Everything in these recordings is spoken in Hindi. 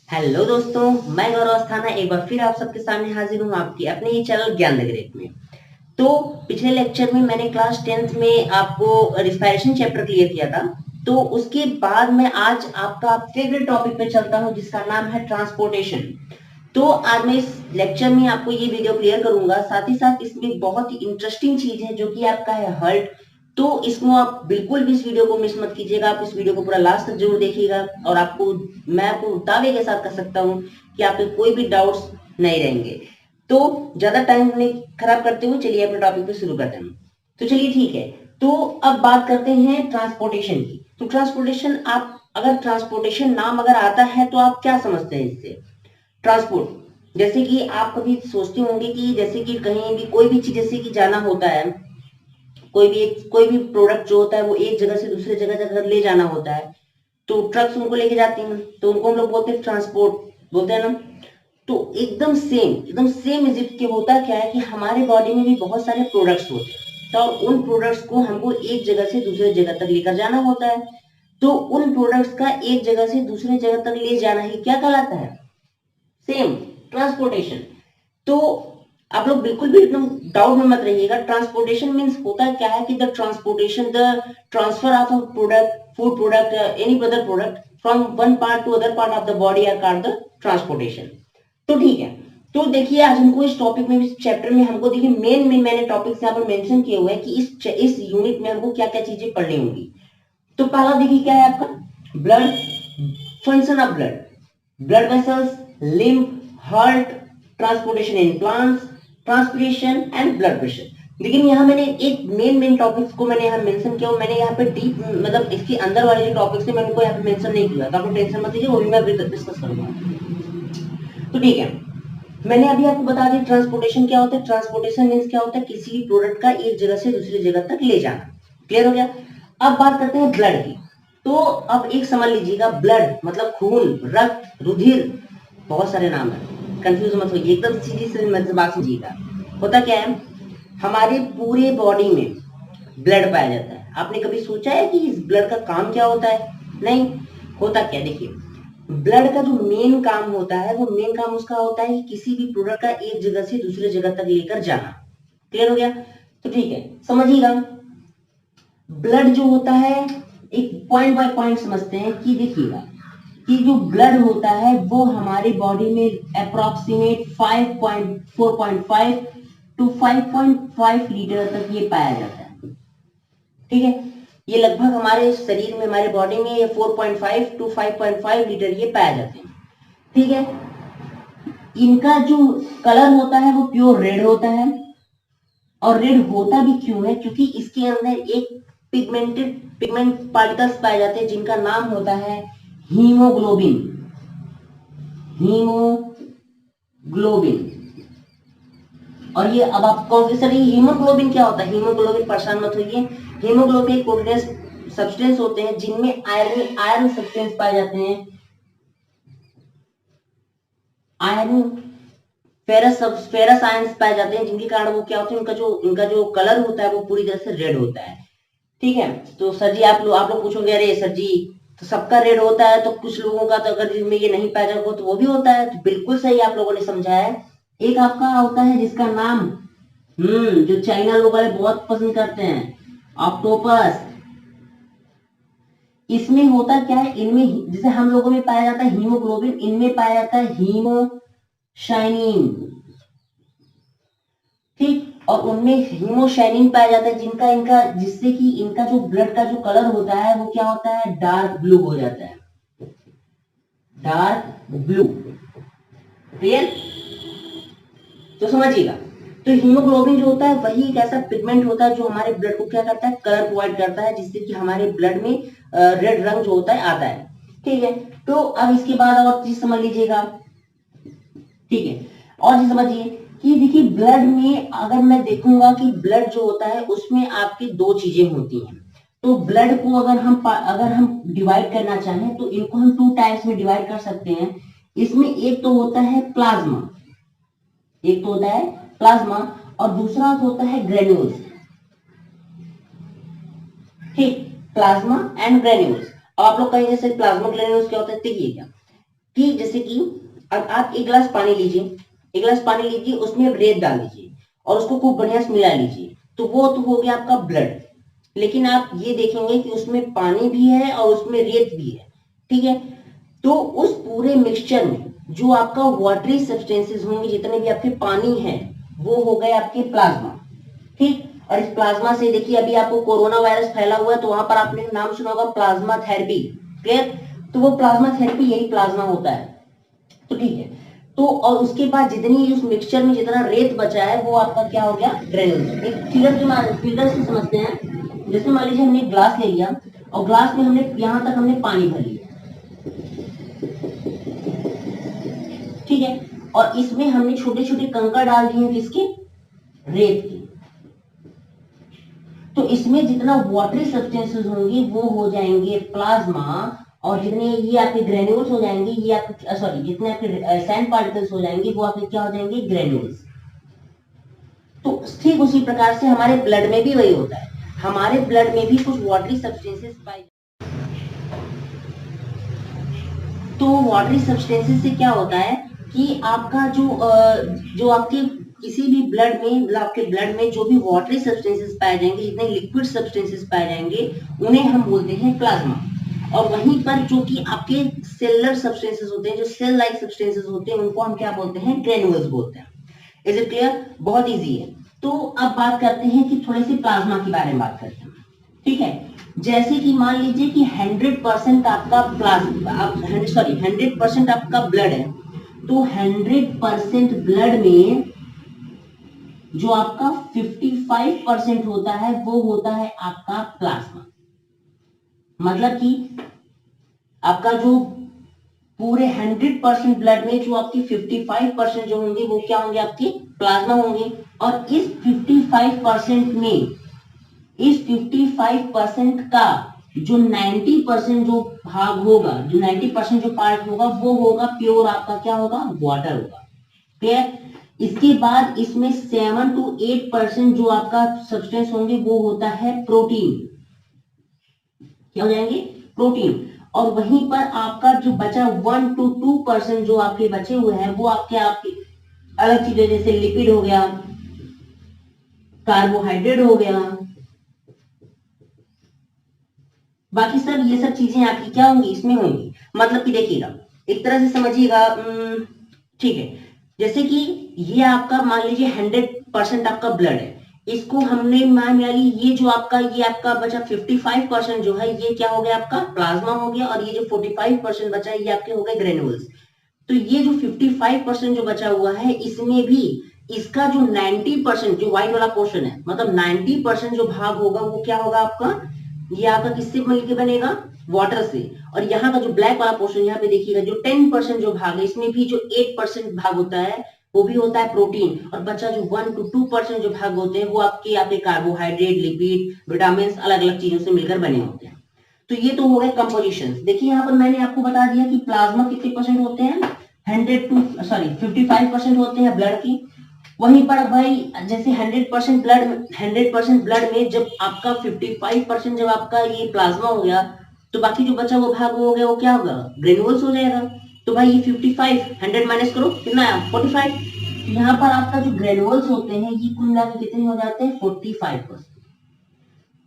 हेलो दोस्तों, मैं गौरव अस्थाना एक बार फिर आप सबके सामने हाजिर हूँ आपकी अपने ही चैनल ज्ञान नगरेट में। तो पिछले लेक्चर में मैंने क्लास 10th में आपको रिस्पायरेशन चैप्टर क्लियर किया था। तो उसके बाद मैं आज आपका फेवरेट टॉपिक पे चलता हूँ जिसका नाम है ट्रांसपोर्टेशन। तो आज मैं इस लेक्चर में आपको ये वीडियो क्लियर करूंगा, साथ ही साथ इसमें बहुत ही इंटरेस्टिंग चीज है जो कि आपका है हर्ट। तो इसको आप बिल्कुल भी इस वीडियो को मिस मत कीजिएगा, आप इस वीडियो को पूरा लास्ट तक जरूर देखिएगा और मैं आपको दावे के साथ कह सकता हूँ कि आपके कोई भी डाउट्स नहीं रहेंगे। तो ज्यादा टाइम नहीं खराब करते हुए चलिए अपने टॉपिक पे शुरू करते हैं। तो चलिए ठीक है। तो अब बात करते हैं ट्रांसपोर्टेशन की। तो ट्रांसपोर्टेशन, आप अगर ट्रांसपोर्टेशन नाम अगर आता है तो आप क्या समझते हैं इससे? ट्रांसपोर्ट, जैसे कि आप कभी सोचते होंगे कि जैसे कि कहीं भी कोई भी चीज जैसे कि जाना होता है, कोई भी प्रोडक्ट जो होता है वो एक जगह से दूसरे जगह अगर ले जाना होता है तो ट्रक्स उनको लेके जाती हैं, तो उनको हम लोग बोलते हैं ट्रांसपोर्ट, बोलते हैं ना। तो एकदम सेम इज इट के होता क्या है कि हमारे बॉडी में भी बहुत सारे प्रोडक्ट्स होते हैं, तो उन प्रोडक्ट्स को हमको एक जगह से दूसरे जगह तक लेकर जाना होता है। तो उन प्रोडक्ट्स का एक जगह से दूसरे जगह तक ले जाना ही क्या कहलाता है? Same, transportation. तो आप लोग बिल्कुल भी एकदम डाउट में मत रहिएगा। ट्रांसपोर्टेशन मीन्स होता क्या है कि the transfer of a product, food product, any other product from one part to other part of the body are called the transportation. तो ठीक है। तो देखिए आज हमको इस टॉपिक में, इस चैप्टर में हमको देखिए मेन मैंने टॉपिक्स यहाँ पर मेंशन किए हुए हैं कि इस यूनिट में हमको क्या क्या चीजें पढ़नी होंगी। तो पहला देखिए क्या है आपका blood, function of blood, blood vessels, lymph, heart, transportation in plants, transpiration and blood pressure. लेकिन यहाँ मैंने एक मेन टॉपिक्स को मैंने यहाँ मेंशन किया, मैंने यहाँ पे डीप मतलब इसके अंदर वाले जो टॉपिक्स है मैंने उनको यहाँ पे मेंशन नहीं किया, तो आप लोग टेंशन मत लीजिए, वो भी मैं अभी डिस्कस करूंगा। तो ठीक है, मैंने अभी आपको बता दिया ट्रांसपोर्टेशन क्या होता है। ट्रांसपोर्टेशन मीन्स क्या होता है? किसी भी प्रोडक्ट का एक जगह से दूसरी जगह तक ले जाना। क्लियर हो गया? अब बात करते हैं ब्लड की। तो अब एक समझ लीजिएगा, ब्लड मतलब खून, रक्त, रुधिर, बहुत सारे नाम है, कंफ्यूज मत होइए, एकदम सीधी से बात समझिएगा। होता क्या है, हमारे पूरे बॉडी में ब्लड पाया जाता है। आपने कभी सोचा है कि इस ब्लड का काम क्या होता है? नहीं। होता क्या, देखिए ब्लड का जो मेन काम होता है वो मेन काम उसका होता है कि किसी भी प्रोडक्ट का एक जगह से दूसरे जगह तक लेकर जाना। क्लियर हो गया? तो ठीक है, समझिएगा। ब्लड जो होता है, एक पॉइंट बाय पॉइंट समझते हैं कि देखिएगा कि जो ब्लड होता है वो हमारी बॉडी में अप्रोक्सीमेट 4.5 टू 5.5 लीटर तक ये पाया जाता है। ठीक है, ये लगभग हमारे शरीर में, हमारे बॉडी में ये 4.5 टू 5.5 लीटर ये पाया जाते हैं। ठीक है, इनका जो कलर होता है वो प्योर रेड होता है। और रेड होता भी क्यों है? क्योंकि इसके अंदर एक पिगमेंट पार्टिकल्स पाए जाते हैं जिनका नाम होता है हीमोग्लोबिन। हीमोग्लोबिन। और ये अब आप कहोगे सर ये हीमोग्लोबिन क्या होता है? हीमोग्लोबिन, परेशान मत होइए, हीमोग्लोबिन प्रोटीन सब्सटेंस होते हैं जिनमें आयरन सब्सटेंस पाए जाते हैं, आयरन फेरस आयंस पाए जाते हैं, जिनके कारण वो क्या होते हैं, इनका जो कलर होता है वो पूरी तरह से रेड होता है। ठीक है, तो सर जी आप लोग पूछोगे अरे सर जी तो सबका रेड होता है, तो कुछ लोगों का तो अगर जिनमें ये नहीं पाया जाएगा तो वो भी होता है। तो बिल्कुल सही आप लोगों ने समझा है। एक आपका होता है जिसका नाम जो चाइना लोग वाले बहुत पसंद करते हैं, ऑक्टोपस। इसमें होता क्या है, इनमें जैसे हम लोगों में पाया जाता है हीमोग्लोबिन, इनमें पाया जाता है हीमोशाइनिन। ठीक, और उनमें हीमोशाइनिन पाया जाता है जिनका इनका जिससे कि इनका जो ब्लड का जो कलर होता है वो क्या होता है? डार्क ब्लू हो जाता है, डार्क ब्लू। क्लियर? तो समझिएगा, तो हीमोग्लोबिन जो होता है वही एक ऐसा पिगमेंट होता है जो हमारे ब्लड को क्या करता है? कलर प्रोवाइड करता है, जिससे कि हमारे ब्लड में रेड रंग जो होता है आता है। ठीक है, तो अब इसके बाद और चीज समझ लीजिएगा। ठीक है, और चीज समझिए कि देखिए ब्लड में अगर मैं देखूंगा कि ब्लड जो होता है उसमें आपकी दो चीजें होती हैं। तो ब्लड को अगर हम डिवाइड करना चाहें तो इनको हम 2 टाइप्स में डिवाइड कर सकते हैं। इसमें एक तो होता है प्लाज्मा, एक तो होता है प्लाज्मा और दूसरा होता है ग्रेन्यूल्स। ठीक, प्लाज्मा एंड ग्रेन्यूल्स। अब आप लोग कहेंगे सर प्लाज्मा ग्रेन्यूल्स क्या होता है? देखिए क्या, कि जैसे कि अब आप एक गिलास पानी लीजिए, एक गिलास पानी लीजिए, उसमें अब रेत डाल दीजिए और उसको खूब बढ़िया से मिला लीजिए, तो वो तो हो गया आपका ब्लड। लेकिन आप ये देखेंगे कि उसमें पानी भी है और उसमें रेत भी है, ठीक है। तो उस पूरे मिक्सचर में जो आपका वाटरी सब्सटेंसेस होंगे, जितने भी आपके पानी है, वो हो गए आपके प्लाज्मा, ठीक। और इस प्लाज्मा से देखिए अभी आपको कोरोना वायरस फैला हुआ है, तो वहां पर आपने नाम सुना होगा प्लाज्मा थेरेपी, क्लियर। तो वो प्लाज्मा थेरेपी यही प्लाज्मा होता है, तो ठीक है। तो और उसके बाद जितनी उस मिक्सचर में जितना रेत बचा है वो आपका क्या हो गया, ग्रेन्यूल्स। एक फिगर से समझते हैं। जैसे मान लीजिए हमने एक ग्लास ले लिया और ग्लास में हमने यहां तक हमने पानी भर लिया, ठीक है। और इसमें हमने छोटे छोटे कंकड़ डाल दिए किसके, रेत के। तो इसमें जितना वाटरी सब्सटेंसेस होंगे वो हो जाएंगे प्लाज्मा, और जितने ये आपके ग्रेन्यूल्स हो जाएंगे, ये आपके सॉरी जितने आपके सैंड पार्टिकल्स हो जाएंगे वो आपके क्या हो जाएंगे, ग्रेन्यूल्स। तो ठीक उसी प्रकार से हमारे ब्लड में भी वही होता है, हमारे ब्लड में भी कुछ वाटरी सब्सटेंसेस पाए। तो वाटरी सब्सटेंसेस से क्या होता है कि आपका जो आपके किसी भी ब्लड में, मतलब आपके ब्लड में जो भी वाटरी सब्सटेंसेस पाए जाएंगे, जितने लिक्विड सब्सटेंसेस पाए जाएंगे, उन्हें हम बोलते हैं प्लाज्मा। और वहीं पर जो कि आपके सेलुलर सब्सटेंसेस होते हैं, जो सेल लाइक सब्सटेंसेस होते हैं, उनको हम क्या बोलते हैं, ग्रेन्यूल्स बोलते हैं। Is it clear? बहुत इजी है। तो अब बात करते हैं कि थोड़ी सी प्लाज्मा के बारे में बात करते हैं, ठीक है। जैसे कि मान लीजिए कि 100% आपका प्लाज्मा, 100% आपका ब्लड है, तो 100% ब्लड में जो आपका 55% होता है वो होता है आपका प्लाज्मा। मतलब कि आपका जो पूरे 100% ब्लड में जो आपकी 55% जो होंगे वो क्या होंगे, आपके प्लाज्मा होंगे। और इस 55% का जो 90% जो भाग होगा, जो 90% जो पार्ट होगा वो होगा प्योर आपका क्या होगा, वाटर होगा, क्लियर। इसके बाद इसमें 7 to 8% जो आपका सब्सटेंस होंगे वो होता है प्रोटीन, क्या हो जाएंगे, प्रोटीन। और वहीं पर आपका जो बचा 1 to 2% जो आपके बचे हुए हैं वो आपके अलग चीजें, जैसे लिपिड हो गया, कार्बोहाइड्रेट हो गया, बाकी सब ये सब चीजें आपकी क्या होंगी, इसमें होंगी। मतलब कि देखिएगा, एक तरह से समझिएगा, ठीक है। जैसे कि ये आपका मान लीजिए 100% आपका ब्लड है, इसको हमने मान लिया, ये जो आपका ये आपका बचा 55% जो है ये क्या हो गया, आपका प्लाज्मा हो गया। और ये जो 45% बचा है ये आपके हो गए ग्रेन्यूल्स। तो ये जो 55% जो बचा हुआ है इसमें भी इसका जो 90% जो व्हाइट वाला पोर्शन है, मतलब 90% जो भाग होगा वो क्या होगा आपका, ये आपका किससे मिलकर बनेगा, वाटर से। और यहाँ का जो ब्लैक वाला पोर्शन यहाँ पे देखिएगा, जो 10% जो भाग है इसमें भी जो 8% भाग होता है वो भी होता है प्रोटीन। और बचा जो 1 to 2% जो भाग होते हैं वो आपके कार्बोहाइड्रेट, लिपिड, विटामिन अलग अलग चीजों से मिलकर बने होते हैं। तो ये तो हो गए कंपोजिशन। देखिए यहाँ पर मैंने आपको बता दिया कि प्लाज्मा कितने परसेंट होते हैं, 55% होते हैं ब्लड की। वहीं पर भाई जैसे 100% ब्लड में जब आपका 55% जब आपका ये प्लाज्मा हो गया, तो बाकी जो बचा वो भाग हो गया वो क्या होगा, ग्रेन्यूल्स हो जाएगा। तो भाई ये 55 100 माइनस करो कितना आया, 45। यहाँ पर आपका जो ग्रेन्यूल्स होते हैं ये कुल मिलाकर कितने हो जाते हैं, 45%,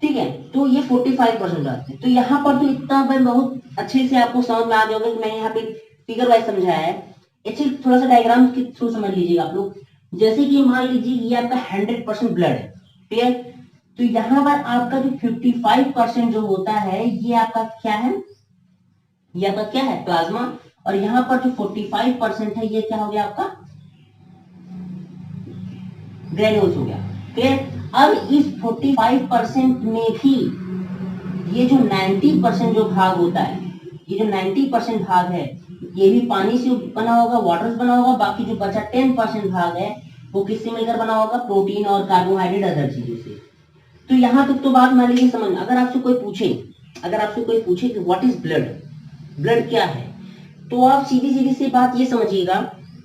ठीक है। तो ये 45% आते हैं। तो यहाँ पर तो इतना भाई बहुत अच्छे से आपको समझ में आ जाएगा कि मैंने यहाँ पे फिगर वाइज समझाया है। इसे थोड़ा सा डायग्राम के थ्रू समझ लीजिएगा आप लोग। जैसे कि मान लीजिए ये आपका 100% ब्लड है, क्लियर। तो यहाँ पर आपका जो 55% जो होता है ये आपका क्या है, ये आपका क्या है, प्लाज्मा। और यहाँ पर जो 45% है ये क्या हो गया, आपका ग्रेन्यूल्स हो गया, क्लियर। अब इस 45% में भी ये जो 90% जो भाग होता है, ये जो 90% भाग है ये भी पानी से बना होगा, वाटर से बना होगा। बाकी जो बचा 10% भाग है वो किससे मिलकर बना होगा, प्रोटीन और कार्बोहाइड्रेट अदर चीजों से। तो यहां तक तो बात मान लीजिए समझ। अगर आपसे कोई पूछे कि व्हाट इज ब्लड, ब्लड क्या है, तो आप सीधी सीधी सी बात ये समझिएगा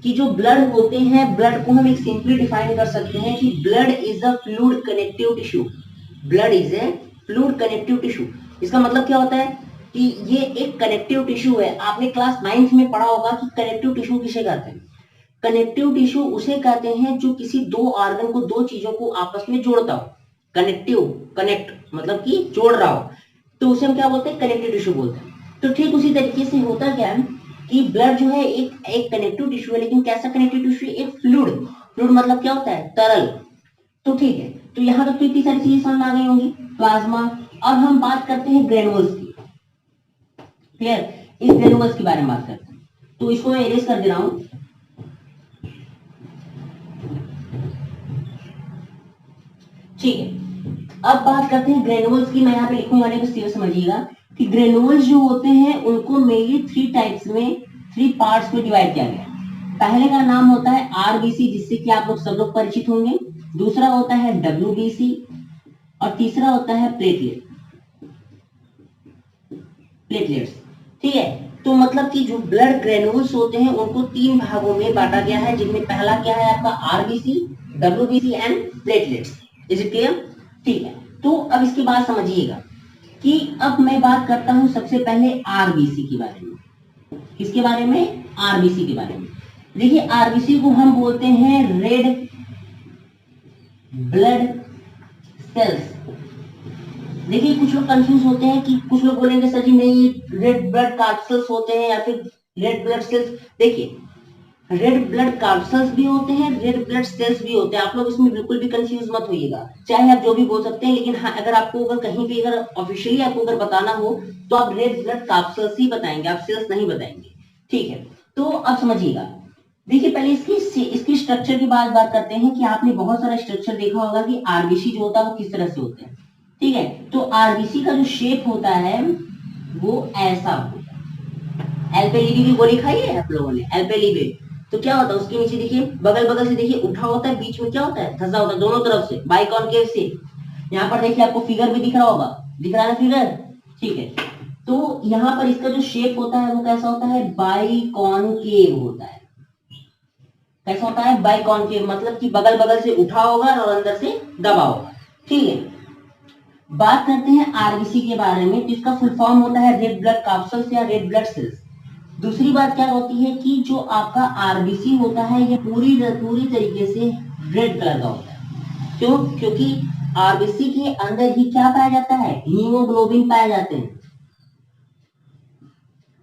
कि जो ब्लड होते हैं, ब्लड को हम एक सिंपली डिफाइन कर सकते हैं कि blood is a fluid connective tissue. Blood is a fluid connective tissue. इसका मतलब क्या होता है कि ये एक कनेक्टिव टिश्यू है। आपने क्लास 9th में पढ़ा होगा कि कनेक्टिव टिश्यू किसे कहते हैं। कनेक्टिव टिश्यू उसे कहते हैं जो किसी दो ऑर्गन को, दो चीजों को आपस में जोड़ता हो। कनेक्टिव, कनेक्ट मतलब कि जोड़ रहा हो, तो उसे हम क्या बोलते हैं, कनेक्टिव टिश्यू बोलते हैं। तो ठीक उसी तरीके से होता क्या है कि ब्लड जो है एक कनेक्टिव टिश्यू है, लेकिन कैसा कनेक्टिव टिश्यू, एक फ्लूइड। फ्लूइड मतलब क्या होता है, तरल। तो ठीक है, तो यहाँ तक तो इतनी सारी चीजें समझ आ गई होंगी, प्लाज्मा। अब हम बात करते हैं ग्रेनुल्स की। क्लियर, इस ग्रेनुल्स के बारे में बात करते हैं। तो इसको मैं इरेज कर दे रहा हूं। ठीक है, अब बात करते हैं ग्रेनुल्स की। मैं यहाँ पे लिखूंगा, नहीं तो समझिएगा कि ग्रेनुल्स जो होते हैं उनको मेनली 3 टाइप्स में, 3 पार्ट्स में डिवाइड किया गया। पहले का नाम होता है आरबीसी, जिससे कि आप लोग सब लोग परिचित होंगे। दूसरा होता है डब्ल्यूबीसी और तीसरा होता है प्लेटलेट्स। ठीक है, तो मतलब कि जो ब्लड ग्रेनुल्स होते हैं उनको 3 भागों में बांटा गया है, जिनमें पहला क्या है आपका RBC, WBC and platelets. Is it clear? ठीक है, तो अब इसके बाद समझिएगा कि अब मैं बात करता हूं सबसे पहले आरबीसी के बारे में। किसके बारे में? आरबीसी के बारे में। देखिए, आरबीसी को हम बोलते हैं रेड ब्लड सेल्स। देखिए, कुछ लोग कंफ्यूज होते हैं कि कुछ लोग बोलेंगे सर जी नहीं, रेड ब्लड कार्पसेल्स होते हैं या फिर रेड ब्लड सेल्स। देखिए, रेड ब्लड कार्पसेल्स भी होते हैं, रेड ब्लड सेल्स भी होते हैं। आप लोग इसमें बिल्कुल भी कंफ्यूज मत होइएगा, चाहे आप जो भी बोल सकते हैं, लेकिन हाँ, अगर आपको अगर कहीं पे अगर ऑफिशियली आपको अगर बताना हो तो आप रेड ब्लड कार्पसेल्स ही बताएंगे, आप सेल्स नहीं बताएंगे। ठीक है, तो अब समझिएगा। देखिए, पहले इसकी स्ट्रक्चर की बात करते हैं कि आपने बहुत सारा स्ट्रक्चर देखा होगा कि आरबीसी जो होता है वो किस तरह से होते हैं। ठीक है, तो आरबीसी का जो शेप होता है वो ऐसा होता है। एल्पेलिबे की गोली खाई है आप लोगों ने, एल्पेलिबे। तो क्या होता है, उसके नीचे देखिए बगल बगल से देखिए उठा होता है, बीच में क्या होता है, धंसा होता है, दोनों तरफ से बाइकॉनकेव से। यहाँ पर देखिए आपको फिगर भी दिख रहा होगा, दिख रहा है फिगर? ठीक है, तो यहाँ पर इसका जो शेप होता है वो कैसा होता है, बाइकॉनकेव होता है। कैसा होता है, बाइकॉनकेव, मतलब कि बगल बगल से उठा होगा और अंदर से दबा होगा। ठीक है, बात करते हैं आरबीसी के बारे में, तो इसका फुल फॉर्म होता है रेड ब्लड कार्पसेल्स या रेड ब्लड सेल्स। दूसरी बात क्या होती है कि जो आपका आरबीसी होता है ये पूरी तरीके से रेड कलर का होता है। क्यों? क्योंकि आरबीसी के अंदर ही क्या पाया जाता है, हीमोग्लोबिन पाए जाते हैं।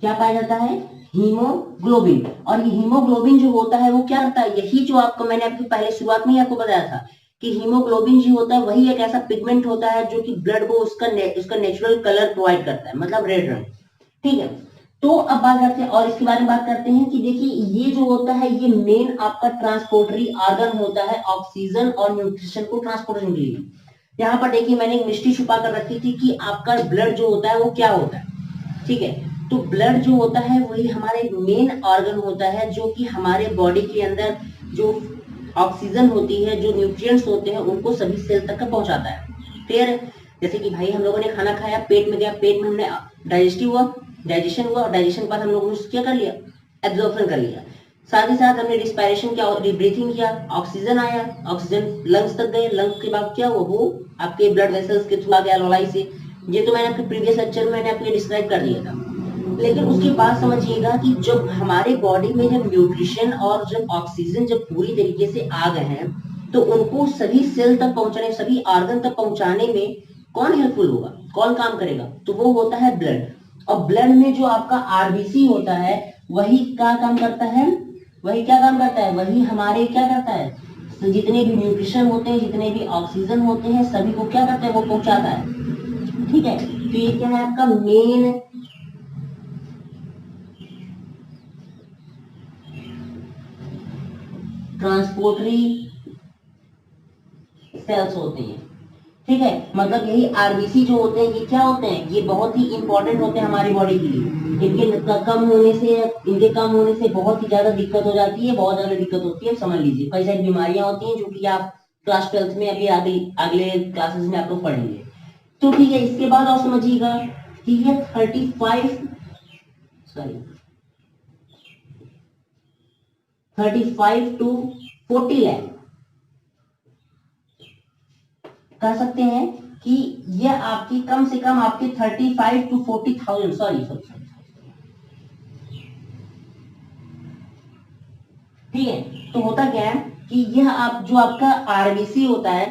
क्या पाया जाता है, हीमोग्लोबिन। और ये हीमोग्लोबिन जो होता है वो क्या करता है, यही जो आपको मैंने आपको पहले शुरुआत में ही आपको बताया था कि हीमोग्लोबिन जो होता है वही एक ऐसा पिगमेंट होता है जो कि ब्लड को उसका नेचुरल कलर प्रोवाइड करता है, मतलब रेड रंग। ठीक है, तो अब बात करते हैं और इसके बारे में बात करते हैं कि देखिए ये जो होता है ये मेन आपका ट्रांसपोर्टरी ऑर्गन होता है ऑक्सीजन और न्यूट्रिशन को ट्रांसपोर्टेशन के लिए। यहाँ पर देखिए मैंने एक मिस्ट्री छुपा कर रखी थी कि आपका ब्लड जो होता है वो क्या होता है। ठीक है, तो ब्लड जो होता है वही हमारे मेन ऑर्गन होता है जो कि हमारे बॉडी के अंदर जो ऑक्सीजन होती है, जो न्यूट्रिएंट्स होते हैं उनको सभी सेल तक पहुंचाता है। क्लियर है? जैसे कि भाई हम लोगों ने खाना खाया, पेट में गया, पेट में हमने डाइजेशन हुआ और डाइजेशन के बाद हम लोगों ने क्या कर लिया, एब्जॉर्प्शन कर लिया। साथ ही साथ हमने रिस्पायरेशन किया, ब्रीथिंग किया, ऑक्सीजन आया, ऑक्सीजन लंग्स तक गए, लंग्स के बाद क्या हुआ, वो आपके ब्लड वेसल्स के थ्रू आ गया लोलाई से। ये तो मैंने आपके प्रीवियस लेक्चर में मैंने आपको डिस्क्राइब कर दिया था। लेकिन उसके बाद समझिएगा कि जब हमारे बॉडी में जब न्यूट्रिशन और जब ऑक्सीजन जब पूरी तरीके से आ गए हैं तो उनको सभी सेल तक पहुंचाने, सभी ऑर्गन तक पहुंचाने में कौन हेल्पफुल होगा, कौन काम करेगा, तो वो होता है ब्लड। और ब्लड में जो आपका आरबीसी होता है वही क्या काम करता है, वही हमारे क्या करता है, तो जितने भी न्यूट्रिशन होते हैं, जितने भी ऑक्सीजन होते हैं, सभी को क्या करता है, वो पहुंचाता है। ठीक है, तो ये क्या है आपका मेन ट्रांसपोर्टरी सेल्स होते हैं। ठीक है, मतलब यही आरबीसी जो होते हैं ये क्या होते हैं, ये बहुत ही इंपॉर्टेंट होते हैं हमारी बॉडी के लिए। इनके कम होने से बहुत ही ज्यादा दिक्कत हो जाती है, बहुत ज्यादा दिक्कत होती है। समझ लीजिए कई सारी बीमारियां होती हैं जो कि आप क्लास 12th में अभी अगले क्लासेस में आप लोग पढ़ेंगे। तो ठीक है, इसके बाद और समझिएगा कि ये 35 to 40 लाख कह सकते हैं कि यह आपकी कम से कम आपके 35 to 40,000 सॉरी ठीक है। तो होता क्या है कि यह आप जो आपका आरबीसी होता है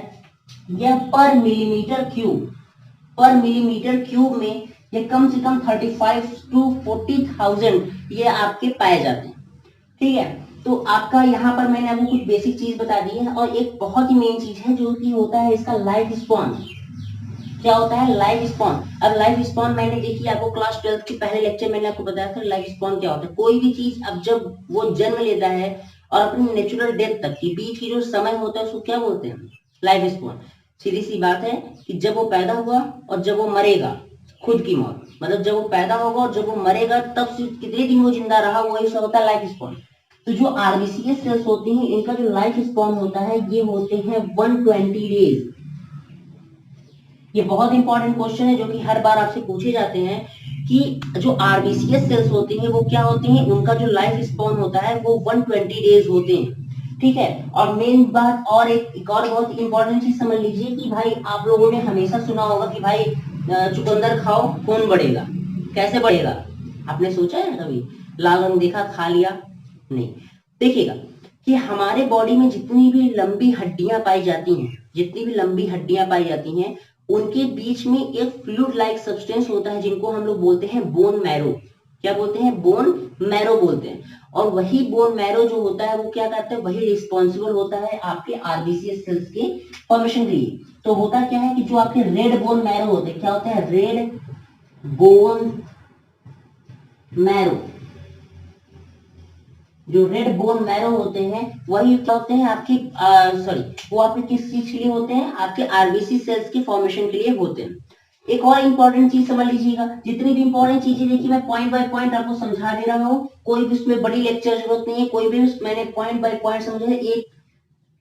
यह पर मिलीमीटर क्यूब में ये कम से कम 35 to 40,000 ये आपके पाए जाते हैं। ठीक है, तो आपका यहाँ पर मैंने आपको कुछ बेसिक चीज बता दी है और एक बहुत ही मेन चीज है जो कि होता है इसका लाइफ स्पॉन। क्या होता है लाइफ स्पॉन? अब लाइफ स्पॉन मैंने देखी आपको क्लास 12 के पहले लेक्चर मैंने आपको बताया था लाइफ स्पॉन क्या होता है। कोई भी चीज अब जब वो जन्म लेता है और अपनी नेचुरल डेथ तक के बीच की जो समय होता है उसको क्या बोलते हैं? Life spawn. सीधी सी बात है कि जब वो पैदा हुआ और जब वो मरेगा, खुद की मौत, मतलब जब वो पैदा होगा और जब वो मरेगा तब से कितने दिन वो जिंदा रहा वही सब होता है लाइफ स्पॉन। तो जो आरबीसीए सेल्स होती हैं इनका जो लाइफ स्पॉन होता है ये होते हैं 120 डेज। ये बहुत इंपॉर्टेंट क्वेश्चन है जो कि हर बार आपसे पूछे जाते हैं कि जो आरबीसीएस सेल्स होती हैं वो क्या होती हैं, उनका जो लाइफ स्पॉन होता है वो 120 डेज होते हैं। ठीक है, और मेन बात और एक और बहुत इंपॉर्टेंट चीज समझ लीजिए कि भाई आप लोगों ने हमेशा सुना होगा कि भाई चुकंदर खाओ खून बढ़ेगा। कैसे बढ़ेगा? आपने सोचा है कभी? लाल रंग देखा, खा लिया? नहीं। देखिएगा कि हमारे बॉडी में जितनी भी लंबी हड्डियां पाई जाती हैं उनके बीच में एक फ्लूइड लाइक सब्सटेंस होता है जिनको हम लोग बोलते हैं बोन मैरो। क्या बोलते हैं? बोन मैरो बोलते हैं। और वही बोन मैरो जो होता है वो क्या करता है, वही रिस्पॉन्सिबल होता है आपके आरबीसीएस सेल्स के फॉर्मेशन के लिए। तो होता क्या है कि जो आपके रेड बोन मैरो होते हैं, क्या होता है? Red bone marrow. जो रेड बोन मैरो होते हैं वही क्या होते हैं आपके वो आपके किस चीज के लिए होते हैं? आपके आरबीसी सेल्स के फॉर्मेशन के लिए होते हैं। एक और इंपॉर्टेंट चीज समझ लीजिएगा, जितनी भी इंपॉर्टेंट चीजें देखिए मैं पॉइंट बाय पॉइंट आपको समझा दे रहा हूँ, कोई भी उसमें बड़ी लेक्चर जरूरत नहीं है, कोई भी मैंने पॉइंट बाय पॉइंट समझा। एक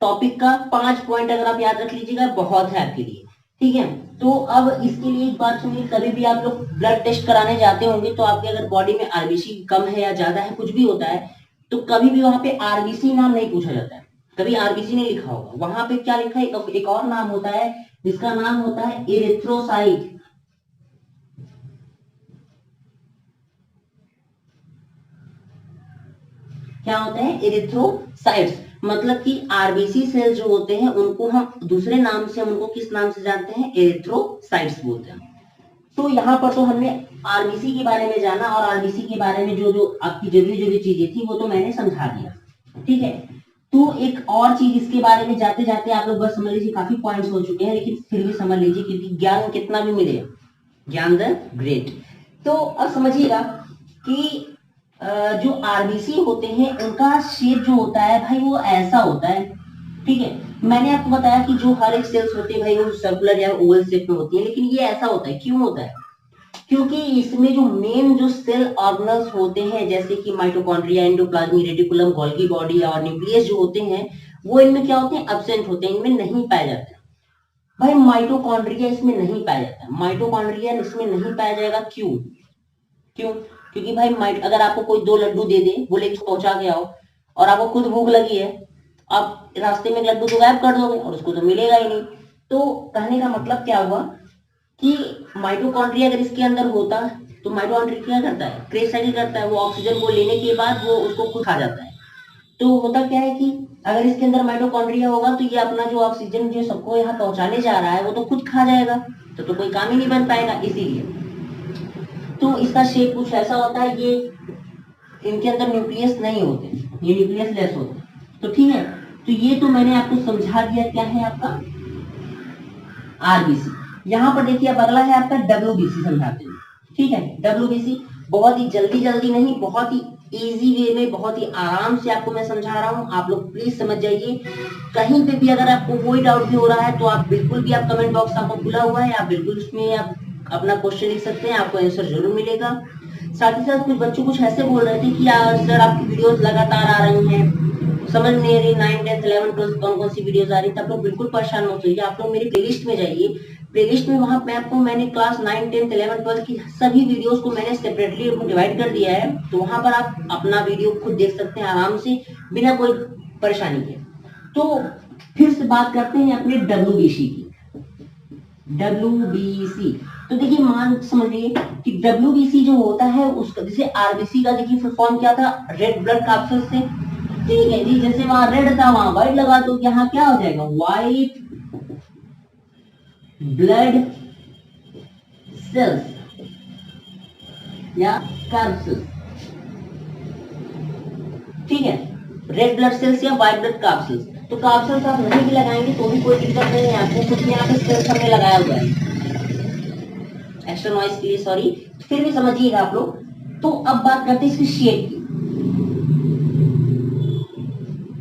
टॉपिक का 5 पॉइंट अगर आप याद रख लीजिएगा बहुत है आपके लिए। ठीक है, तो अब इसके लिए एक बात सुनिए, कभी भी आप लोग ब्लड टेस्ट कराने जाते होंगे तो आपके अगर बॉडी में आरबीसी कम है या ज्यादा है कुछ भी होता है तो कभी भी वहां पे आरबीसी नाम नहीं पूछा जाता है, कभी आरबीसी नहीं लिखा होगा। वहां पे क्या लिखा है? एक और नाम होता है जिसका नाम होता है इरिथ्रोसाइट। क्या होते हैं? इरिथ्रोसाइट्स। मतलब कि आरबीसी सेल जो होते हैं उनको हम दूसरे नाम से, हम उनको किस नाम से जानते हैं? इरिथ्रोसाइट्स बोलते हैं। तो यहाँ पर तो हमने आरबीसी के बारे में जाना और आरबीसी के बारे में जो जो आपकी जो भी चीजें थी वो तो मैंने समझा दिया। ठीक है, तो एक और चीज इसके बारे में जाते जाते आप लोग बस समझ लीजिए, काफी पॉइंट्स हो चुके हैं लेकिन फिर भी समझ लीजिए क्योंकि ज्ञान कितना भी मिले, ज्ञान द ग्रेट। तो अब समझिएगा कि जो आरबीसी होते हैं उनका शेप जो होता है भाई वो ऐसा होता है। ठीक है, मैंने आपको बताया कि जो हर एक सेल्स होते हैं भाई वो सर्कुलर या ओवल शेप में होती है, लेकिन ये ऐसा होता है। क्यों होता है? क्योंकि इसमें जो मेन जो सेल ऑर्गेनल्स होते हैं जैसे कि mitochondria, endoplasmic reticulum, Golgi body और न्यूक्लियस जो होते हैं वो इनमें क्या होते हैं? एब्सेंट होते हैं, इनमें नहीं पाए जाते हैं। भाई माइटोकॉन्ड्रिया इसमें नहीं पाया जाता है, माइटोकॉन्ड्रिया इसमें नहीं पाया जाएगा। क्यों? क्योंकि भाई अगर आपको कोई 2 लड्डू दे दे, बोले कि पहुंचा के आओ, और आपको खुद भूख लगी है, आप रास्ते में लड्डू तो गायब कर दोगे और उसको तो मिलेगा ही नहीं। तो कहने का मतलब क्या हुआ कि माइटोकॉन्ड्रिया अगर इसके अंदर होता तो माइटोकॉन्ड्रिया क्या करता है? क्रेस साइकिल करता है, वो ऑक्सीजन को लेने के बाद वो उसको खुद खा जाता है। तो होता क्या है कि अगर इसके अंदर माइटोकॉन्ड्रिया होगा तो ये अपना जो ऑक्सीजन जो सबको यहाँ पहुंचाने जा रहा है वो तो खुद खा जाएगा, तो कोई काम ही नहीं बन पाएगा। इसीलिए तो इसका शेप कुछ ऐसा होता है, ये इनके अंदर न्यूक्लियस नहीं होते, ये न्यूक्लियस लेस होते। तो ठीक है, तो ये तो मैंने आपको समझा दिया क्या है आपका आरबीसी। यहाँ पर देखिए अब अगला है आपका डब्ल्यूबीसी समझाते हैं। ठीक है, डब्ल्यूबीसी बहुत ही जल्दी नहीं, बहुत ही इजी वे में, बहुत ही आराम से आपको मैं समझा रहा हूँ, आप लोग प्लीज समझ जाइए। कहीं पे भी अगर आपको कोई डाउट भी हो रहा है तो आप बिल्कुल भी, आप कमेंट बॉक्स आपको खुला हुआ है, आप बिल्कुल उसमें आप अपना क्वेश्चन लिख सकते हैं, आपको आंसर जरूर मिलेगा। साथ ही साथ कुछ बच्चों कुछ ऐसे बोल रहे थे कि सर आपकी वीडियोस लगातार आ रही हैं, समझ नहीं आ रही 9, 10, 11, 12 कौन कौन सी वीडियोस आ रही है। तब लोग बिल्कुल परेशान मत होइए, आप लोग मेरी प्लेलिस्ट में जाइए। प्लेलिस्ट में वहां पे मैंने क्लास 9, 10, 11, 12 की सभी वीडियोस को मैंने सेपरेटली डिवाइड कर दिया है, तो वहां पर आप अपना वीडियो खुद देख सकते हैं आराम से बिना कोई परेशानी के। तो फिर से बात करते हैं अपने डब्ल्यूबीसी की। WBC। तो देखिए मान समझिए कि WBC जो होता है उसका, जैसे RBC का देखिए फुल फॉर्म क्या था, रेड ब्लड कैप्सूल से। ठीक है जी, जैसे वहां रेड था वहां व्हाइट लगा दो, यहाँ क्या हो जाएगा, व्हाइट ब्लड सेल्स या कैप्सूल। ठीक है, रेड ब्लड सेल्स या व्हाइट ब्लड कैप्सूल्स। तो कैप्सूल्स आप नहीं भी लगाएंगे तो भी कोई दिक्कत नहीं है आपको, कुछ यहाँ पे सेल्स हमने लगाया हुआ है, एक्स्ट्रा नॉइज के लिए सॉरी, फिर भी समझिएगा आप लोग। तो अब बात करते हैं इसकी शेप की।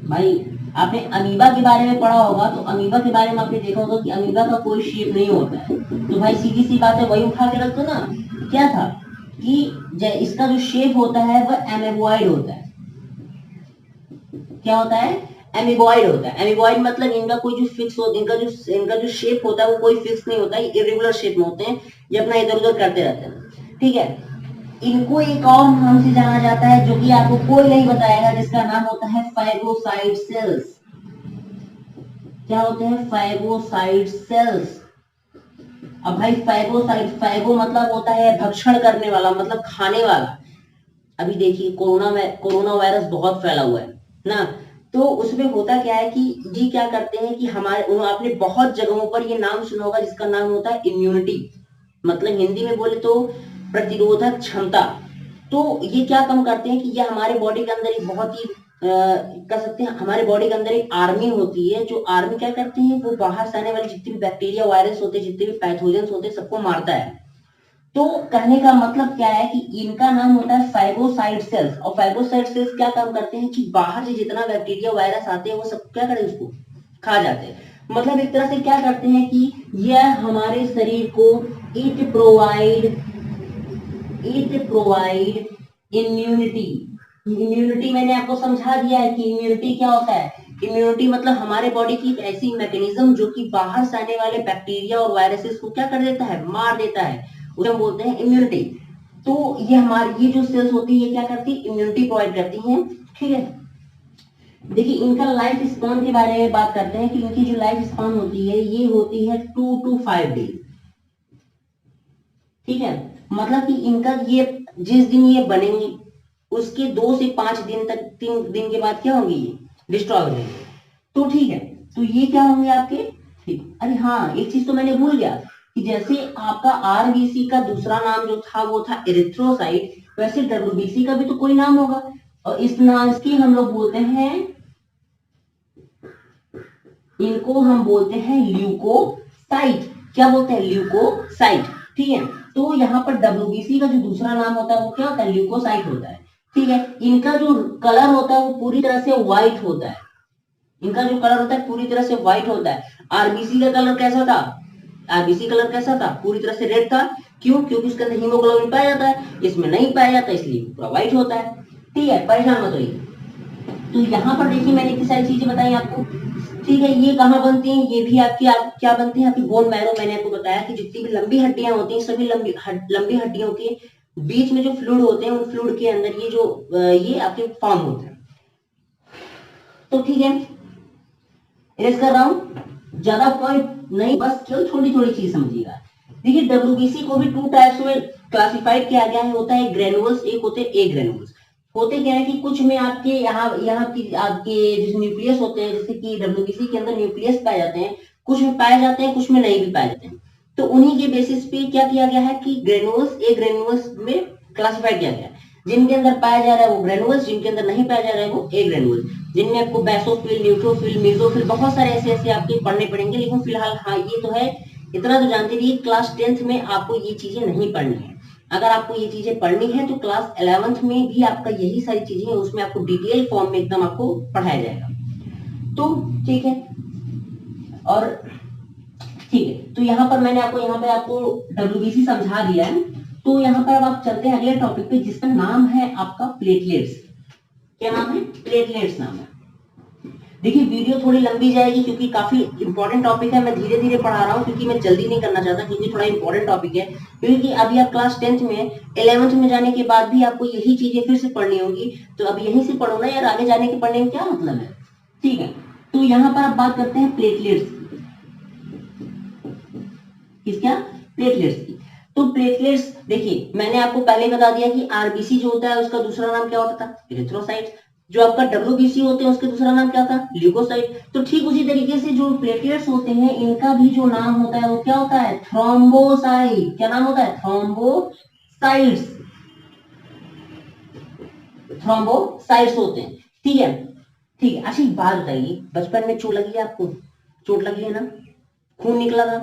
भाई आपने अमीबा के बारे में पढ़ा होगा, तो अमीबा के बारे में आपने देखा होगा कि अमीबा का कोई शेप नहीं होता है। तो भाई सीधी सी बात है, वही उठा के रख दो ना। क्या था कि इसका जो शेप होता है वह एमेबॉइड होता है। क्या होता है, एमीबॉइड होता है। एमीबॉइड मतलब इनका कोई जो फिक्स होता है, इनका जो शेप होता है वो कोई फिक्स नहीं होता है, इरेगुलर शेप में होते हैं, ये अपना इधर उधर करते रहते हैं। ठीक है, इनको एक और नाम से जाना जाता है जो कि आपको कोई नहीं बताएगा, जिसका नाम होता है फाइगोसाइट सेल्स। क्या होते हैं, फाइगोसाइट सेल्स। अब भाई फाइगोसाइट, फाइगो मतलब होता है भक्षण करने वाला, मतलब खाने वाला। अभी देखिए कोरोना वायरस बहुत फैला हुआ है ना, तो उसमें होता क्या है कि जी क्या करते हैं कि हमारे, आपने बहुत जगहों पर ये नाम सुना होगा जिसका नाम होता है इम्यूनिटी, मतलब हिंदी में बोले तो प्रतिरोधक क्षमता। तो ये क्या कम करते हैं कि ये हमारे बॉडी के अंदर एक बहुत ही कह सकते हैं, हमारे बॉडी के अंदर एक आर्मी होती है, जो आर्मी क्या करते हैं, वो बाहर से आने वाले जितने भी बैक्टीरिया वायरस होते हैं, जितने भी पैथोजेंस होते हैं, सबको मारता है। तो कहने का मतलब क्या है कि इनका नाम होता है फाइगोसाइट सेल्स, और फाइगोसाइट सेल्स क्या काम करते हैं कि बाहर से जितना बैक्टीरिया वायरस आते हैं वो सब क्या करें, उसको खा जाते हैं। मतलब एक तरह से क्या करते हैं कि यह हमारे शरीर को इट प्रोवाइड इम्यूनिटी। इम्यूनिटी मैंने आपको समझा दिया है कि इम्यूनिटी क्या होता है। इम्यूनिटी मतलब हमारे बॉडी की एक ऐसी मैकेनिज्म जो कि बाहर से आने वाले बैक्टीरिया और वायरसेस को क्या कर देता है, मार देता है, उसे हम बोलते हैं इम्यूनिटी। तो ये हमारी ये जो सेल्स होती है क्या करती है, इम्यूनिटी प्रोवाइड करती हैं। ठीक है, देखिए इनका लाइफ स्पैन के बारे में बात करते हैं कि इनकी जो लाइफ स्पैन होती है ये होती है 2 to 5 डेज। ठीक है, मतलब कि इनका ये जिस दिन ये बनेंगी उसके 2 से 5 दिन तक, 3 दिन के बाद क्या होंगी, ये डिस्ट्रॉय हो जाएंगे। तो ठीक है, तो ये क्या होंगे आपके, ठीक। अरे हाँ, एक चीज तो मैंने भूल गया कि जैसे आपका आरबीसी का दूसरा नाम जो था वो था एरिथ्रोसाइट, वैसे डब्ल्यूबीसी का भी तो कोई नाम होगा, और इस नाम की हम लोग बोलते हैं, इनको हम बोलते हैं ल्यूकोसाइट। क्या बोलते हैं, ल्यूकोसाइट। ठीक है, तो यहाँ पर डब्ल्यूबीसी का जो दूसरा नाम होता है वो क्या होता है, ल्यूकोसाइट होता है। ठीक है, इनका जो कलर होता है वो पूरी तरह से व्हाइट होता है, इनका जो कलर होता है पूरी तरह से व्हाइट होता है। आरबीसी का कलर कैसा था, आरबीसी कलर कैसा था, पूरी तरह से रेड था। क्यों, क्योंकि उसके अंदर हीमोग्लोबिन पाया जाता है, इसमें नहीं पाया जाता इसलिए पूरा व्हाइट होता है। ठीक है, परेशान मत होइए। तो यहाँ पर देखिए मैंने इतनी सारी चीजें बताई आपको। ठीक है, ये कहाँ बनती हैं, ये भी आपकी क्या बनती है, आपकी बोन मैरो। मैंने आपको बताया कि जितनी भी लंबी हड्डियां होती हैं, सभी लंबी हड्डियों के बीच में जो फ्लूइड होते हैं, उन फ्लूइड के अंदर ये जो ये आपके फॉर्म होते हैं। तो ठीक है, इरेज कर रहा हूं, ज्यादा पॉइंट नहीं, बस केवल थोड़ी थोड़ी चीज समझिएगा। देखिए डब्ल्यूबीसी को भी 2 टाइप्स में क्लासिफाइड किया गया है, होता है ग्रेनुल्स, एक होते हैं ए ग्रेनुल्स। होते क्या है कि कुछ में आपके यहाँ की आपके जैसे न्यूक्लियस होते हैं, जैसे कि डब्ल्यूबीसी के अंदर न्यूक्लियस पाए जाते हैं, कुछ में पाए जाते हैं, कुछ में नहीं भी पाए जाते हैं। तो उन्हीं के बेसिस पे क्या किया गया है कि ग्रेनुल्स, ए ग्रेनुल्स में क्लासिफाइड किया गया है। जिनके अंदर पाया जा रहा है वो ग्रेनुल्स, जिनके अंदर नहीं पाया जा रहा है वो ए ग्रेनुल्स, जिनमें आपको बेसोफिल, न्यूट्रोफिल, मेसोफिल बहुत सारे ऐसे आपके पढ़ने पड़ेंगे। लेकिन फिलहाल हाँ ये तो है, इतना तो जानते रहिए, क्लास 10th में आपको ये चीजें नहीं पढ़नी है। अगर आपको ये चीजें पढ़नी है तो क्लास 11th में भी आपका यही सारी चीजें हैं, उसमें आपको डिटेल फॉर्म में एकदम आपको पढ़ाया जाएगा। तो ठीक है, और ठीक है, तो यहाँ पर मैंने आपको डब्ल्यूबीसी समझा दिया है। तो यहाँ पर अब आप चलते हैं अगले टॉपिक पे, जिसका नाम है आपका प्लेटलेट्स। क्या नाम है, प्लेटलेट्स नाम है। देखिए वीडियो थोड़ी लंबी जाएगी क्योंकि काफी इंपॉर्टेंट टॉपिक है, मैं धीरे धीरे पढ़ा रहा हूँ क्योंकि मैं जल्दी नहीं करना चाहता, क्योंकि थोड़ा इंपॉर्टेंट टॉपिक है। क्योंकि अभी आप क्लास 10th में 11th में जाने के बाद भी आपको यही चीजें फिर से पढ़नी होंगी, तो अब यहीं से पढ़ो ना यार, आगे जाने के पढ़ने में क्या मतलब है। ठीक है, तो यहाँ पर आप बात करते हैं प्लेटलेट्स। किसका? प्लेटलेट्स की। तो प्लेटलेट्स देखिए मैंने आपको पहले बता दिया कि आरबीसी जो होता है उसका दूसरा नाम क्या होता था? इरिथ्रोसाइट्स। जो आपका डब्ल्यूबीसी होते हैं उसका दूसरा नाम क्या था? ल्यूकोसाइट। तो ठीक उसी तरीके से जो प्लेटलेट्स होते हैं इनका भी जो नाम होता है वो क्या होता है? थ्रोम्बोसाइट। क्या नाम होता है? थ्रोम्बोसाइट्स। थ्रोम्बोसाइट्स होते हैं। ठीक है, ठीक है। अच्छा एक बात बताइए, बचपन में चोट लगी है आपको? चोट लगी है ना? खून निकला था?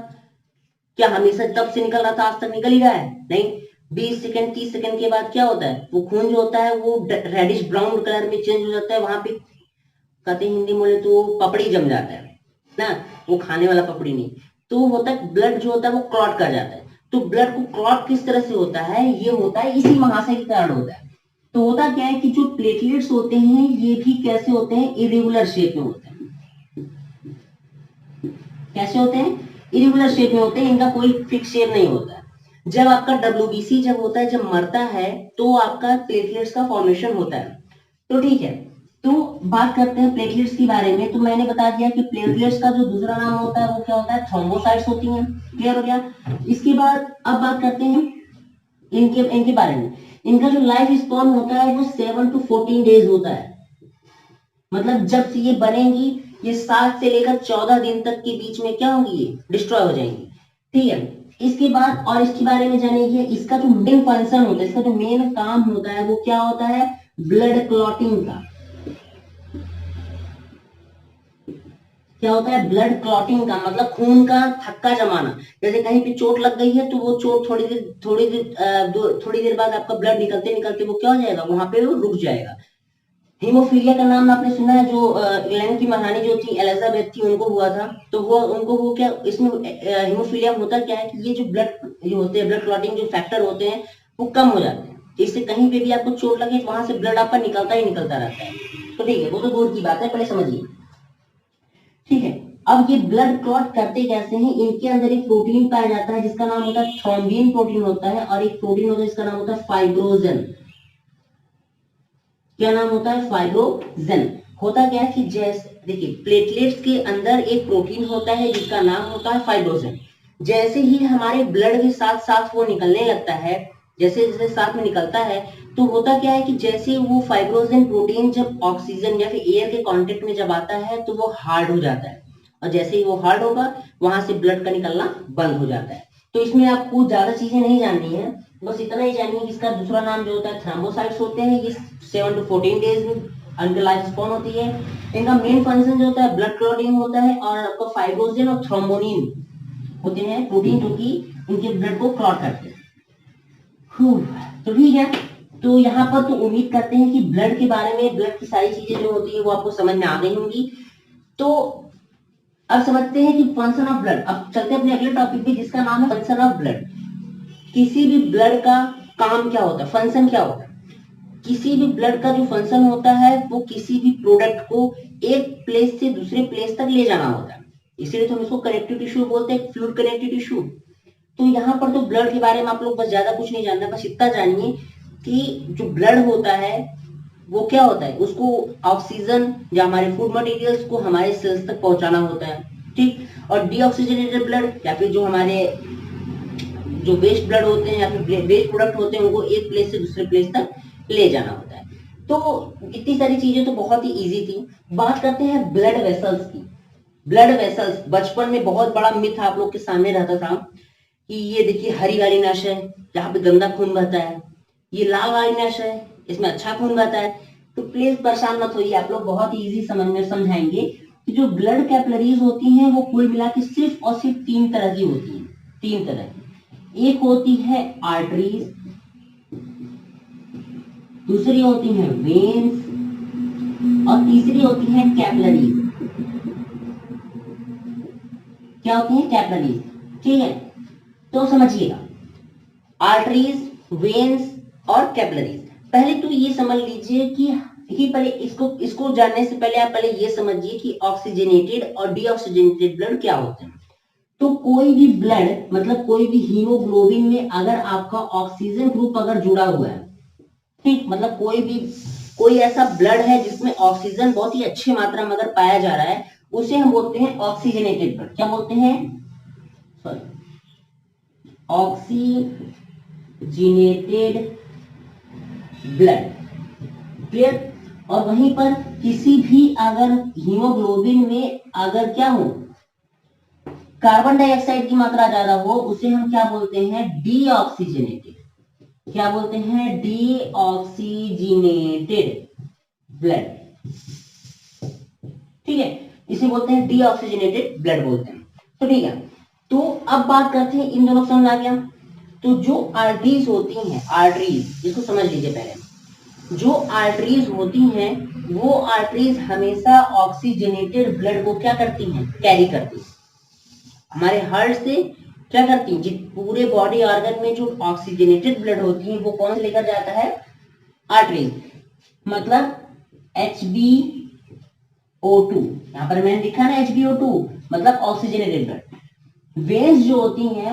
क्या हमेशा तब से निकल रहा था आज तक निकल ही रहा है? नहीं। 20 सेकंड 30 सेकंड के बाद क्या होता है? वो खून जो होता है वो रेडिश ब्राउन कलर में चेंज हो जाता है। वहां पे कहते हैं हिंदी में बोले तो पपड़ी जम जाता है ना, वो खाने वाला पपड़ी नहीं। तो होता है ब्लड जो होता है वो क्लॉट कर जाता है। तो ब्लड को क्लॉट किस तरह से होता है? ये होता है इसी महाशय के कारण होता है। तो होता क्या है कि जो प्लेटलेट्स होते हैं ये भी कैसे होते हैं? इरेगुलर शेप में होते हैं। कैसे होते हैं? इरेगुलर शेप में होते हैं, इनका कोई फिक्स शेप नहीं होता है। जब आपका डब्ल्यूबीसी जब होता है, जब मरता है तो आपका प्लेटलेट्स का फॉर्मेशन होता है। तो ठीक है, तो बात करते हैं प्लेटलेट्स के बारे में। तो मैंने बता दिया कि प्लेटलेट्स का जो दूसरा नाम होता है वो क्या होता है? थ्रोम्बोसाइट्स होती हैं। क्लियर हो गया? इसके बाद अब बात करते हैं इनके इनके बारे में। इनका जो लाइफ स्पॉन होता है वो 7 to 14 डेज होता है। मतलब जब से ये बनेंगी ये 7 से लेकर 14 दिन तक के बीच में क्या होंगी? ये डिस्ट्रॉय हो जाएंगी। ठीक है, इसके बाद और इसके बारे में जानिए, इसका जो मेन फंक्शन होता है, इसका जो मेन काम होता है वो क्या होता है? ब्लड क्लॉटिंग का। क्या होता है? ब्लड क्लॉटिंग का मतलब खून का थक्का जमाना। जैसे कहीं पे चोट लग गई है तो वो चोट थोड़ी देर बाद आपका ब्लड निकलते निकलते वो क्या हो जाएगा? वहां पे वो रुक जाएगा। हीमोफीलिया का नाम आपने सुना है? जो इंग्लैंड की महारानी जो थी एलिजाबेथ थी उनको हुआ था। तो वो उनको वो क्या इसमें हीमोफीलिया होता क्या है कि ये जो ब्लड होते हैं, ब्लड क्लॉटिंग जो फैक्टर होते हैं वो कम हो जाते हैं। इससे कहीं पे भी आपको चोट लगे तो वहां से ब्लड आपका निकलता ही निकलता रहता है। तो ठीक है, वो तो दूर की बात है, पहले समझिए। ठीक है, अब ये ब्लड क्लॉट करते कैसे हैं? इनके अंदर एक प्रोटीन पाया जाता है जिसका नाम होता है थ्रोम्बिन प्रोटीन होता है, और एक प्रोटीन होता है जिसका नाम होता है फाइब्रोजन। क्या नाम होता है? फाइब्रोजन। होता क्या है कि जैसे देखिए प्लेटलेट्स के अंदर एक प्रोटीन होता है जिसका नाम होता है फाइब्रोजन। जैसे ही हमारे ब्लड के साथ साथ वो निकलने लगता है, जैसे जैसे साथ में निकलता है, तो होता क्या है कि जैसे वो फाइब्रोजन प्रोटीन जब ऑक्सीजन या फिर एयर के कांटेक्ट में जब आता है तो वो हार्ड हो जाता है, और जैसे ही वो हार्ड होगा वहां से ब्लड का निकलना बंद हो जाता है। तो इसमें आपको ज्यादा चीजें नहीं जाननी है, बस इतना ही जानिए कि इसका दूसरा नाम जो होता है थ्रोम्बोसाइट्स होते हैं। ये 7 to 14 डेज में उनकी लाइफ स्पॉन होती है। इनका मेन फंक्शन जो होता है ब्लड क्लॉटिंग होता है, और आपको फाइब्रोजन और थ्रोम्बोनिन होते हैं प्रोटीन जो कि इनके ब्लड को क्लॉट करते हैं। तो ठीक है, तो यहाँ पर तो उम्मीद करते हैं कि ब्लड के बारे में, ब्लड की सारी चीजें जो होती है वो आपको समझ में आ गई होंगी। तो अब समझते हैं कि फंक्शन ऑफ ब्लड। अब चलते हैं अपने अगले टॉपिक पे जिसका नाम है फंक्शन ऑफ ब्लड। किसी भी ब्लड का काम क्या होता है? फंक्शन क्या होता है? किसी भी ब्लड का जो फंक्शन होता है वो किसी भी प्रोडक्ट को एक प्लेस से दूसरे प्लेस तक ले जाना होता है। इसीलिए तो हम इसको कनेक्टिव टिश्यू बोलते हैं, फ्लूइड कनेक्टिव टिश्यू। तो यहाँ पर तो ब्लड के बारे में आप लोग बस ज्यादा कुछ नहीं जानना, बस इतना जानिए कि जो ब्लड होता है वो क्या होता है? उसको ऑक्सीजन या हमारे फूड मटेरियल्स को हमारे सेल्स तक पहुंचाना होता है। ठीक, और डीऑक्सीजनेटेड ब्लड या फिर जो हमारे जो वेस्ट ब्लड होते हैं या फिर वेस्ट प्रोडक्ट होते हैं उनको एक प्लेस से दूसरे प्लेस तक ले जाना होता है। तो इतनी सारी चीजें तो बहुत ही इजी थी। बात करते हैं ब्लड वेसल्स की। ब्लड वेसल्स बचपन में बहुत बड़ा मिथ आप लोग के सामने रहता था कि ये देखिए हरी वाली नस है जहाँ पे गंदा खून बहता है, ये लाल वाली नस है इसमें अच्छा खून बहता है। तो प्लीज परेशान मत होइए, आप लोग बहुत ही इजी समझ में समझाएंगे कि जो ब्लड कैपिलरीज होती हैं वो कुल मिला के सिर्फ और सिर्फ 3 तरह की होती हैं। 3 तरह की। एक होती है आर्टरीज, दूसरी होती है वेन्स, और तीसरी होती है कैपिलरीज। क्या होती है? कैपिलरीज। ठीक है, तो समझिएगा आर्टरीज, वेन्स और कैपिलरीज। पहले तो ये समझ लीजिए कि पहले इसको जानने से पहले आप पहले ये समझिए कि ऑक्सीजनेटेड और डीऑक्सीजनेटेड ब्लड क्या होते हैं। तो कोई भी ब्लड मतलब कोई भी हीमोग्लोबिन में अगर आपका ऑक्सीजन ग्रुप अगर जुड़ा हुआ है, ठीक, मतलब कोई ऐसा ब्लड है जिसमें ऑक्सीजन बहुत ही अच्छी मात्रा में अगर पाया जा रहा है, उसे हम बोलते हैं ऑक्सीजनेटेड ब्लड। क्या बोलते हैं? Sorry, oxygenated blood, clear. और वहीं पर किसी भी अगर हीमोग्लोबिन में अगर क्या हो, कार्बन डाइऑक्साइड की मात्रा ज्यादा हो, उसे हम क्या बोलते हैं, डीऑक्सीजनेटेड, क्या बोलते हैं, डीऑक्सीजनेटेड ब्लड, ठीक है, इसे बोलते हैं डीऑक्सीजनेटेड ब्लड बोलते हैं। तो ठीक है, तो अब बात करते हैं, इन दोनों समझ आ गया। तो जो आर्टरीज होती हैं, आर्टरीज, इसको समझ लीजिए पहले, जो आर्टरीज होती हैं वो आर्टरीज हमेशा ऑक्सीजनेटेड ब्लड को क्या करती हैं, कैरी करती हैं। हमारे हार्ट से क्या करती हैं, पूरे बॉडी ऑर्गन में जो ऑक्सीजनेटेड ब्लड होती है वो कौन लेकर जाता है, आर्टरीज। मतलब HbO2, यहां पर मैंने लिखा ना HbO2 मतलब ऑक्सीजनेटेड ब्लड। वेन्स जो होती हैं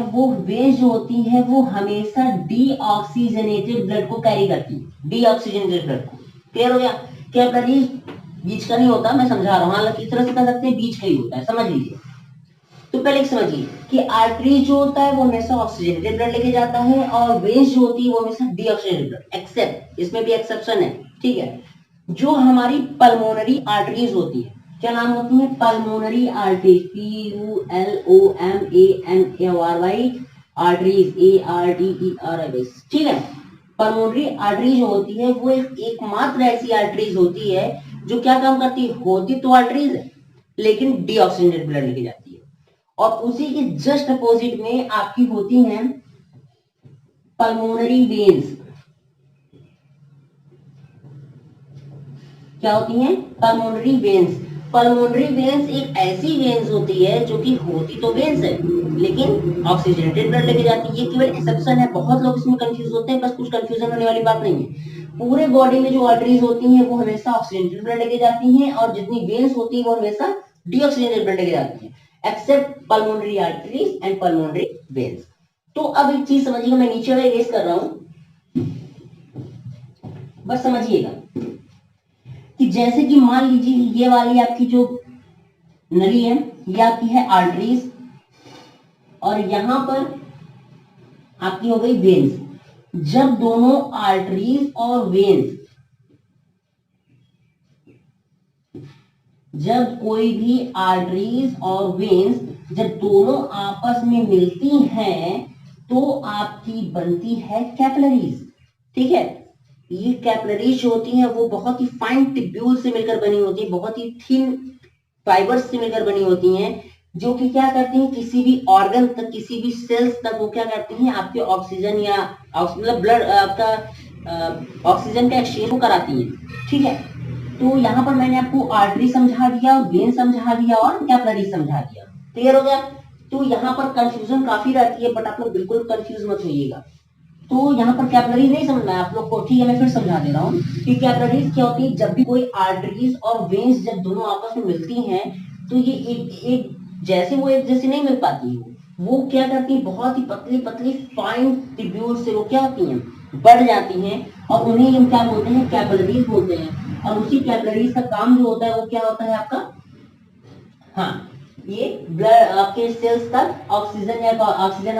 वो हमेशा डीऑक्सीजनेटेड ब्लड को कैरी करती है, डीऑक्सीजनेटेड ब्लड को। क्लियर हो गया, कैपिलरीज बीच का नहीं होता, मैं समझा रहा हूं, हालांकि इस तरह से कह सकते हैं बीच का ही होता है, समझ लीजिए। तो पहले समझिए कि आर्टरी जो होता है वो हमेशा ऑक्सीजनेटेड ब्लड लेके जाता है, और वेन्स जो होती है वो हमेशा डीऑक्सीजनेटेड ब्लड, एक्सेप्ट, इसमें भी एक्सेप्शन है, ठीक है। जो हमारी पल्मोनरी आर्टरीज होती है, क्या नाम होती है, pulmonary arteries, PULOMANARY arteries, ARTERIES, ठीक है। पल्मोनरी आर्टरी जो होती है वो एकमात्र ऐसी आर्टरीज होती है जो क्या काम करती है, होती तो आर्टरीज है लेकिन डीऑक्सीजनेटेड ब्लड लेके जाती है। और उसी के जस्ट अपोजिट में आपकी होती हैं पल्मोनरी वेन्स, क्या होती हैं, पल्मोनरी वेन्स। पल्मोनरी वेन्स एक ऐसी वेन्स होती है जो कि होती तो वेन्स है लेकिन ऑक्सीजनेटेड ब्लड लेके जाती है, ये केवल एक्सेप्शन है, बहुत लोग इसमें कंफ्यूज होते हैं, बस कुछ कंफ्यूजन होने वाली बात नहीं है। पूरे बॉडी में जो आर्टरीज होती हैं वो हमेशा ऑक्सीजनेटेड ब्लड लेके जाती हैं, और जितनी वेन्स होती है वो हमेशा डीऑक्सीजनेटेड ब्लड लेके जाती है, accept pulmonary arteries and pulmonary veins. तो अब एक चीज समझिएगा, मैं नीचे वाले रेस कर रहा हूं, बस समझिएगा कि जैसे कि मान लीजिए ये वाली आपकी जो नली है ये आपकी है आर्टरीज, और यहां पर आपकी हो गई वेन्स। जब दोनों आर्टरीज और वेन्स, जब कोई भी आर्टरीज और वेन्स जब दोनों आपस में मिलती हैं तो आपकी बनती है कैपिलरीज, ठीक है। ये कैपिलरीज जो होती हैं वो बहुत ही फाइन टिब्यूल से मिलकर बनी होती है, बहुत ही थिन फाइबर्स से मिलकर बनी होती हैं, जो कि क्या करती हैं, किसी भी ऑर्गन तक, किसी भी सेल्स तक वो क्या करती हैं, आपके ऑक्सीजन या मतलब ब्लड आपका ऑक्सीजन का एक्सचेंज कराती हैं, ठीक है। तो यहाँ पर मैंने आपको आर्टरी समझा दिया, वेन समझा दिया और कैपिलरी समझा दिया, क्लियर हो गया। तो यहाँ पर कंफ्यूजन काफी रहती है, बट आप लोग बिल्कुल कंफ्यूज मत होइएगा। तो यहाँ पर कैपिलरीज नहीं समझना है आप लोग को, ठीक है, मैं फिर समझा दे रहा हूँ कि कैपिलरीज क्या होती है। जब भी कोई आर्टरीज और वेन्स जब दोनों आपस में मिलती हैं तो ये एक जैसे वो एक जैसे नहीं मिल पाती है, वो क्या करती है, बहुत ही पतली पतली फाइन ट्यूब्यूल से वो क्या होती हैं, बढ़ जाती हैं, और उन्हें हम क्या बोलते हैं, कैपिलरीज बोलते हैं। और उसी कैपिलरीज का काम जो होता है वो क्या होता है आपका, हाँ, ये ब्लड आपके सेल्स तक ऑक्सीजन या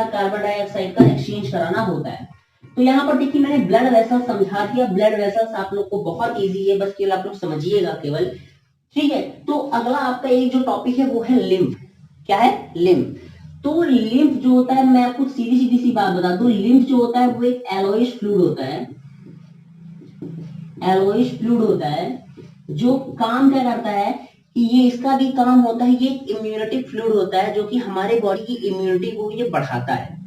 कार्बन डाइऑक्साइड का एक्सचेंज कराना होता है। तो यहाँ पर देखिए मैंने ब्लड वेसल्स समझा दिया, ब्लड वेसल्स आप लोग को बहुत इजी है, बस केवल आप लोग समझिएगा केवल, ठीक है। तो अगला आपका एक जो टॉपिक है वो है लिम्फ, क्या है, लिम्फ। तो लिम्फ जो होता है, मैं आपको सीधी सीधी सी बात बता दूं, लिम्फ जो होता है वो एक एलोइश फ्लूइड होता है, एलोइश फ्लूइड होता है, जो काम क्या करता है कि ये इसका भी काम होता है, ये इम्यूनिटी फ्लूइड होता है जो कि हमारे बॉडी की इम्यूनिटी को ये बढ़ाता है।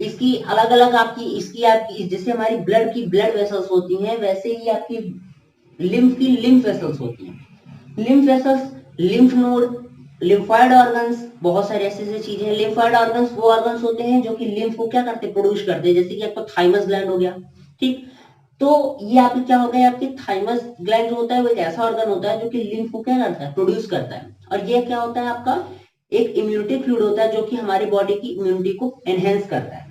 इसकी अलग अलग आपकी जैसे हमारी ब्लड की ब्लड वेसल्स होती हैं, वैसे ही आपकी लिम्फ की लिम्फ वेसल्स होती हैं। Lymph vessels, lymph node, lymphoid organs, बहुत सारे ऐसे चीजें हैं। लिम्फॉइड ऑर्गन्स वो ऑर्गन्स होते हैं जो कि लिम्फ को क्या करते हैं, प्रोड्यूस करते हैं, जैसे कि आपका थाइमस ग्लैंड हो गया, ठीक। तो ये आपके क्या हो गया, आपके थाइमस ग्लैंड जो होता है वो एक ऐसा ऑर्गन होता है जो कि लिम्फ को क्या करता है, प्रोड्यूस करता है। और ये क्या होता है, आपका एक इम्यूनिटी फ्लूइड होता है जो कि हमारी बॉडी की इम्यूनिटी को एनहेंस करता है,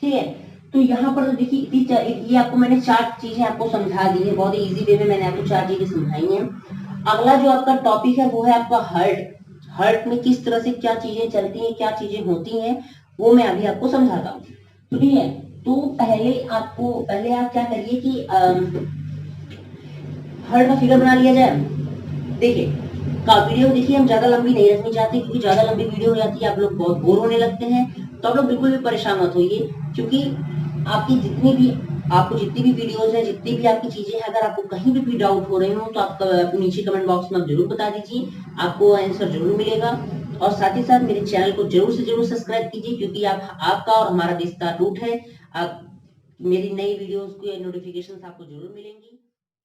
ठीक है। तो यहाँ पर देखिए ये आपको मैंने 4 चीजें आपको समझा दी है, बहुत ही इजी वे में मैंने आपको 4 चीजें समझाई हैं। अगला जो आपका टॉपिक है वो है आपका हार्ट। हार्ट में किस तरह से क्या चीजें चलती हैं, क्या चीजें होती हैं, वो मैं अभी आपको समझाता हूँ। ठीक है। तो पहले आप क्या करिए कि हर का फिगर बना लिया जाए। देखिए का वीडियो देखिए हम ज्यादा लंबी नहीं रखनी चाहते, क्योंकि ज्यादा लंबी वीडियो हो जाती है आप लोग बहुत बोर होने लगते हैं। तो आप लोग बिल्कुल भी परेशान मत होइए, क्योंकि आपको जितनी भी वीडियोस हैं, जितनी भी आपकी चीजें हैं, अगर आपको कहीं भी डाउट हो रहे हो तो आप नीचे कमेंट बॉक्स में आप जरूर बता दीजिए, आपको आंसर जरूर मिलेगा। और साथ ही साथ मेरे चैनल को जरूर से जरूर सब्सक्राइब कीजिए, क्योंकि आपका और हमारा रिश्ता रूट है। आप मेरी नई वीडियोस के नोटिफिकेशन आपको जरूर मिलेंगी।